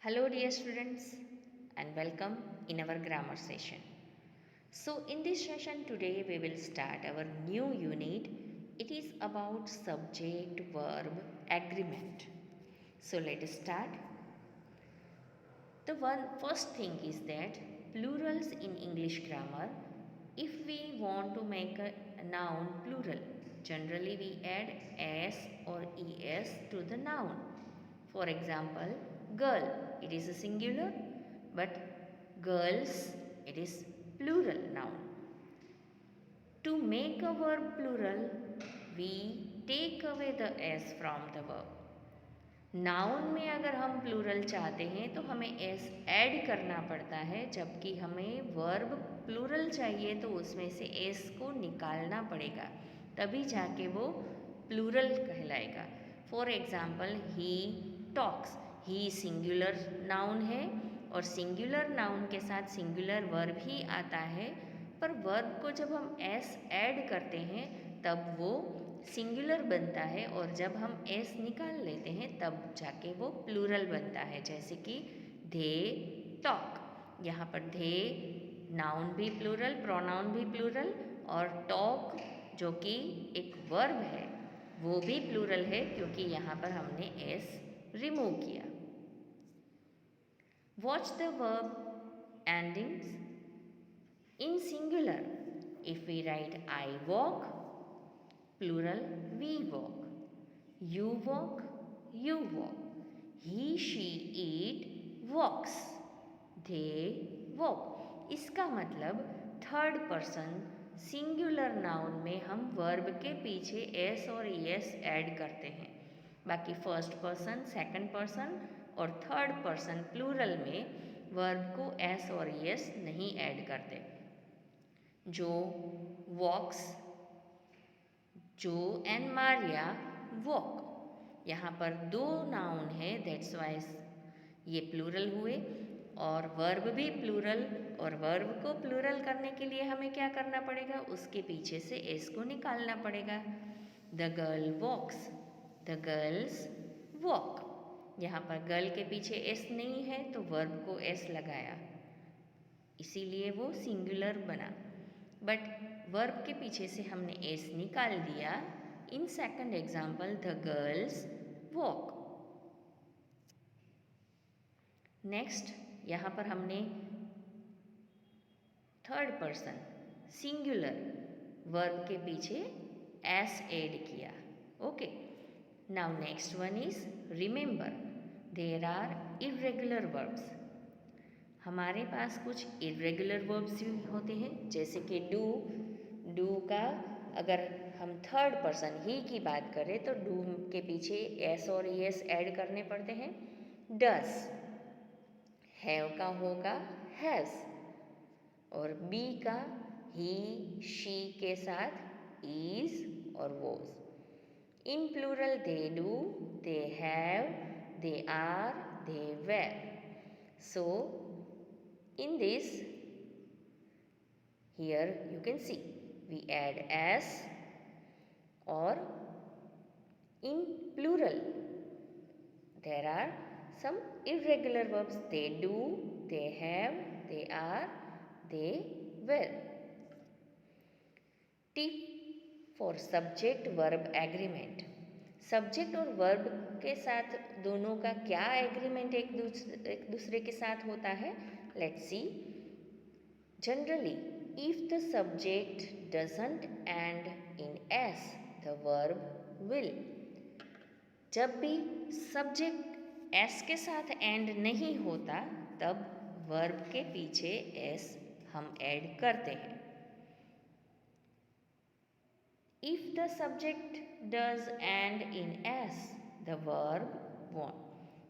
Hello, dear students, and welcome in our grammar session. So, in this session today, we will start our new unit. It is about subject verb agreement. So, let us start. The first thing is that plurals in English grammar, if we want to make a noun plural, generally we add s or es to the noun. For example, girl, it is a singular, but girls, it is plural noun. To make a verb plural, we take away the s from the verb. Noun में अगर हम plural चाहते हैं तो हमें S add करना पड़ता है, जबकि हमें वर्ब प्लूरल चाहिए तो उसमें से एस को निकालना पड़ेगा, तभी जाके वो प्लूरल कहलाएगा. For example, he talks, he singular noun है और सिंगुलर नाउन के साथ सिंगुलर वर्ब ही आता है, पर वर्ब को जब हम एस ऐड करते हैं तब वो सिंगुलर बनता है और जब हम एस निकाल लेते हैं तब जाके वो प्लूरल बनता है. जैसे कि दे टॉक, यहाँ पर दे नाउन भी प्लूरल, प्रोनाउन भी प्लूरल, और टॉक जो कि एक वर्ब है वो भी प्लूरल है क्योंकि यहाँ पर हमने एस रिमूव किया. Watch the verb endings in singular. If we write I walk, plural, we walk. You walk, you walk. He, she eat, walks. They walk. इसका मतलब थर्ड पर्सन सिंगुलर नाउन में हम वर्ब के पीछे S और S add करते हैं. बाकी फर्स्ट पर्सन, सेकंड पर्सन और थर्ड पर्सन प्लूरल में वर्ब को एस और एस नहीं ऐड करते. जो वॉक्स, जो एंड मारिया वॉक, यहाँ पर दो नाउन है, दैट्स वाई ये प्लूरल हुए, और वर्ब भी प्लूरल, और वर्ब को प्लूरल करने के लिए हमें क्या करना पड़ेगा, उसके पीछे से एस को निकालना पड़ेगा. The girl walks, the girls walk. यहाँ पर गर्ल के पीछे एस नहीं है तो वर्ब को एस लगाया, इसीलिए वो सिंगुलर बना. बट वर्ब के पीछे से हमने एस निकाल दिया. In second example, the girls walk. Next, यहाँ पर हमने थर्ड पर्सन सिंगुलर वर्ब के पीछे एस ऐड किया. Okay, now next one is remember. There are irregular verbs. हमारे पास कुछ इर्रेगुलर वर्ब्स भी होते हैं, जैसे कि डू. डू का अगर हम थर्ड पर्सन ही की बात करें तो डू के पीछे एस और एस ऐड करने पड़ते हैं. डस, हैव का होगा हैज़, और बी का ही शी के साथ इज और was. In plural they do, they have, they are, they were. So in this, here you can see we add s, or in plural there are some irregular verbs. They do, they have, they are, they were. Tip for subject verb agreement. Subject और verb के साथ दोनों का क्या agreement एक दूसरे के साथ होता है, let's see. Generally, if the subject doesn't and in S, the verb will. जब भी सब्जेक्ट एस के साथ एंड नहीं होता तब वर्ब के पीछे एस हम ऐड करते हैं. If the subject does end in s, the verb won't.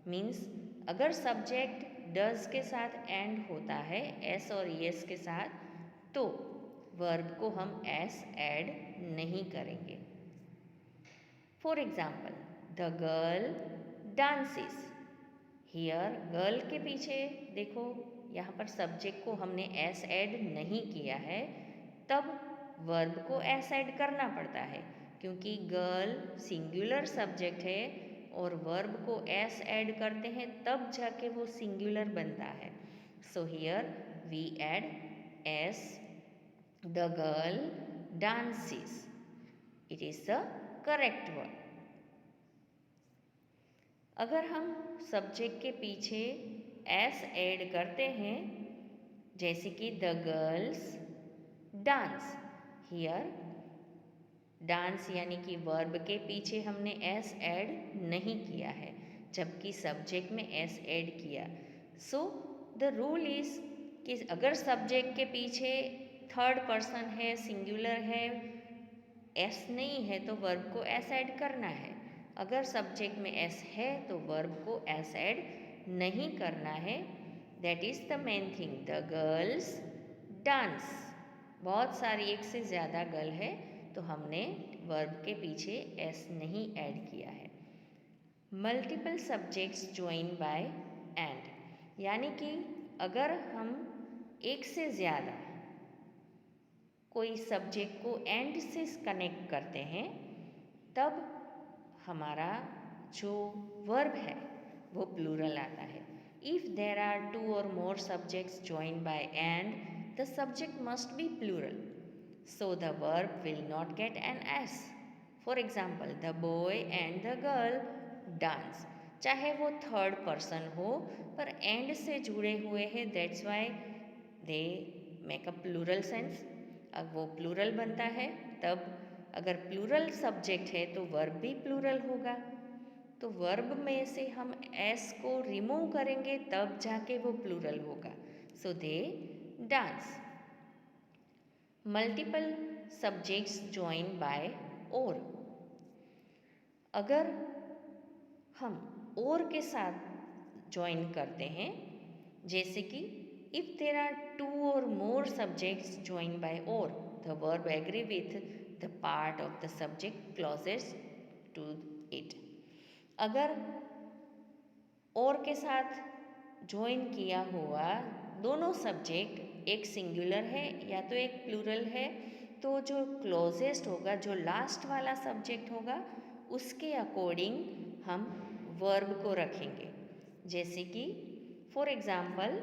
Means अगर सब्जेक्ट डज के साथ एंड होता है एस और एस के साथ तो वर्ब को हम एस ऐड नहीं करेंगे. For example, the girl dances. Here girl के पीछे देखो, यहाँ पर सब्जेक्ट को हमने एस ऐड नहीं किया है, तब वर्ब को एस ऐड करना पड़ता है क्योंकि गर्ल सिंगुलर सब्जेक्ट है और वर्ब को एस ऐड करते हैं तब जाके वो सिंगुलर बनता है. So here we add S. The girl dances. It is the correct word. अगर हम सब्जेक्ट के पीछे एस ऐड करते हैं जैसे कि the girls dance, here dance यानी कि वर्ब के पीछे हमने एस ऐड नहीं किया है जबकि सब्जेक्ट में एस ऐड किया. सो द रूल इज़ कि अगर सब्जेक्ट के पीछे थर्ड पर्सन है, सिंगुलर है, एस नहीं है तो वर्ब को एस ऐड करना है. अगर सब्जेक्ट में एस है तो वर्ब को एस ऐड नहीं करना है. That is the main thing. The girls dance. बहुत सारी, एक से ज़्यादा गर्ल है तो हमने वर्ब के पीछे एस नहीं ऐड किया है. Multiple subjects join bye and, यानी कि अगर हम एक से ज़्यादा कोई सब्जेक्ट को एंड से कनेक्ट करते हैं तब हमारा जो वर्ब है वो प्लूरल आता है. If there are 2 or more subjects joined by and, the subject must be plural. So the verb will not get an S. For example, the boy and the girl dance. चाहे वो third person हो पर and से जुड़े हुए हैं, that's why they make a plural sense. अब वो प्लूरल बनता है तब अगर प्लूरल सब्जेक्ट है तो वर्ब भी प्लूरल होगा. तो वर्ब में से हम एस को रिमूव करेंगे तब जाके वो प्लूरल होगा. So they dance. Multiple subjects join by और. अगर हम और के साथ ज्वाइन करते हैं जैसे कि if there are 2 or more subjects joined by or, the verb agree with the part of the subject closest to it. अगर और के साथ ज्वाइन किया हुआ दोनों सब्जेक्ट एक सिंगुलर है या तो एक प्लूरल है तो जो क्लोजेस्ट होगा, जो लास्ट वाला सब्जेक्ट होगा उसके अकॉर्डिंग हम वर्ब को रखेंगे. जैसे कि फॉर एग्जाम्पल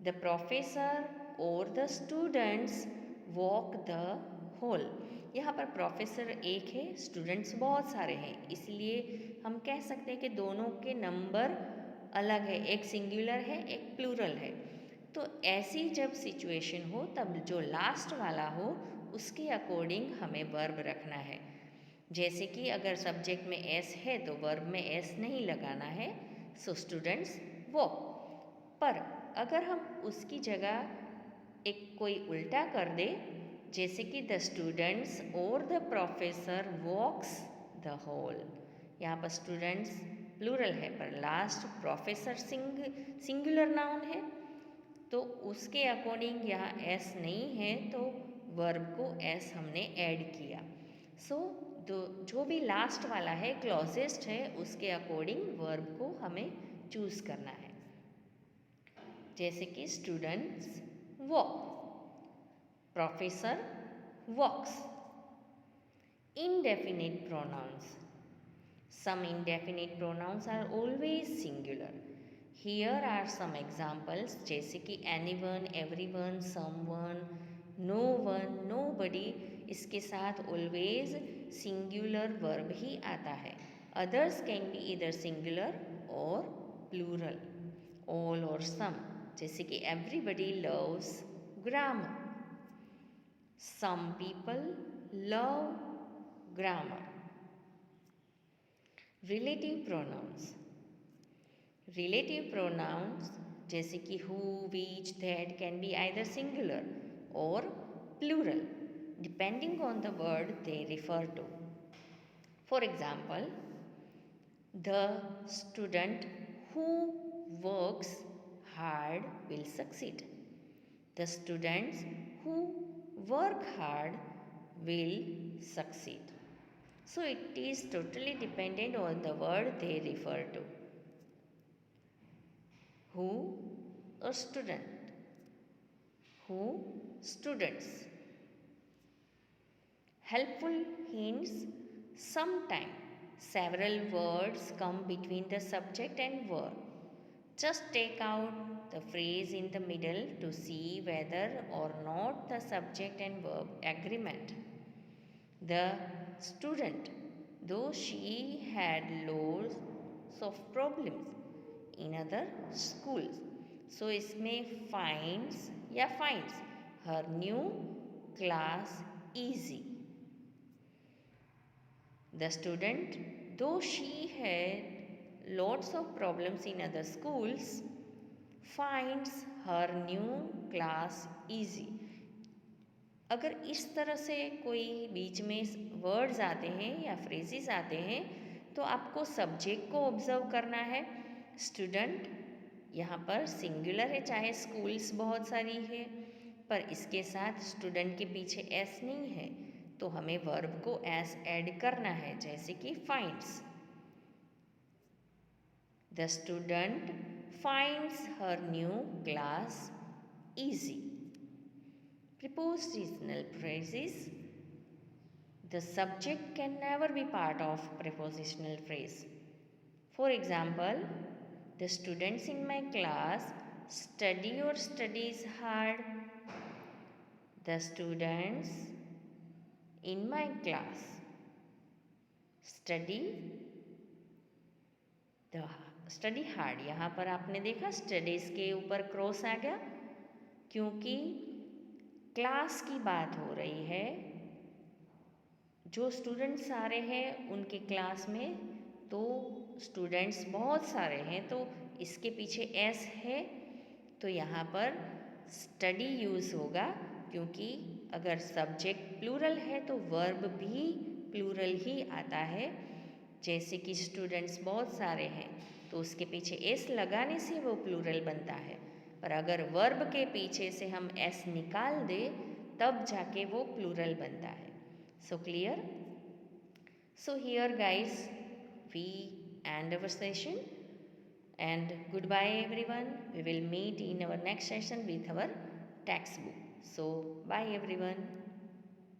द प्रोफेसर और the students walk the hall. यहाँ पर प्रोफेसर एक है, स्टूडेंट्स बहुत सारे हैं, इसलिए हम कह सकते हैं कि दोनों के नंबर अलग है, एक सिंगुलर है एक प्लूरल है. तो ऐसी जब सिचुएशन हो तब जो लास्ट वाला हो उसके अकॉर्डिंग हमें वर्ब रखना है. जैसे कि अगर सब्जेक्ट में एस है तो वर्ब में एस नहीं लगाना है. So students walk. पर अगर हम उसकी जगह एक कोई उल्टा कर दे जैसे कि द स्टूडेंट्स और the professor walks the hall. यहाँ पर स्टूडेंट्स प्लूरल है पर लास्ट प्रोफेसर सिंगुलर नाउन है तो उसके अकॉर्डिंग यहाँ एस नहीं है तो वर्ब को एस हमने ऐड किया. सो जो भी लास्ट वाला है क्लोजेस्ट है उसके अकॉर्डिंग वर्ब को हमें चूज़ करना है. जैसे कि students walk, professor walks. Indefinite pronouns. Some indefinite pronouns are always singular. Here are some examples जैसे कि anyone, everyone, someone, no one, nobody. इसके साथ always singular verb ही आता है. Others can be either singular or plural, all or some. जैसे कि everybody loves grammar. Some people love grammar. Relative pronouns. Relative pronouns जैसे कि who, which, that can be either singular or plural depending on the word they refer to. For example, the student who works hard will succeed. The students who work hard will succeed. So it is totally dependent on the word they refer to. Who, a student. Who, students. Helpful hints sometime. Several words come between the subject and verb. Just take out the phrase in the middle to see whether or not the subject and verb agreement. The student, though she had loads of problems in other schools, so इसमें finds या finds her new class easy. The student, though she had lots of problems in other schools, finds her new class easy. अगर इस तरह से कोई बीच में words आते हैं या फ्रेजेस आते हैं तो आपको सब्जेक्ट को ऑब्जर्व करना है. स्टूडेंट यहाँ पर सिंगुलर है, चाहे स्कूल्स बहुत सारी है, पर इसके साथ स्टूडेंट के पीछे एस नहीं है, तो हमें वर्ब को एस ऐड करना है, जैसे कि finds. The student finds her new class easy. Prepositional phrases. The subject can never be part of prepositional phrase. For example, the students in my class study or studies hard. The students in my class study hard. यहाँ पर आपने देखा studies के ऊपर cross आ गया क्योंकि class की बात हो रही है. जो स्टूडेंट्स सारे हैं उनके क्लास में, तो स्टूडेंट्स बहुत सारे हैं, तो इसके पीछे एस है, तो यहाँ पर स्टडी यूज़ होगा. क्योंकि अगर सब्जेक्ट प्लूरल है तो वर्ब भी प्लूरल ही आता है. जैसे कि स्टूडेंट्स बहुत सारे हैं तो उसके पीछे एस लगाने से वो प्लूरल बनता है, पर अगर वर्ब के पीछे से हम एस निकाल दें तब जाके वो प्लूरल बनता है. So clear? So here guys we end our session and goodbye everyone. We will meet in our next session with our textbook. So bye everyone.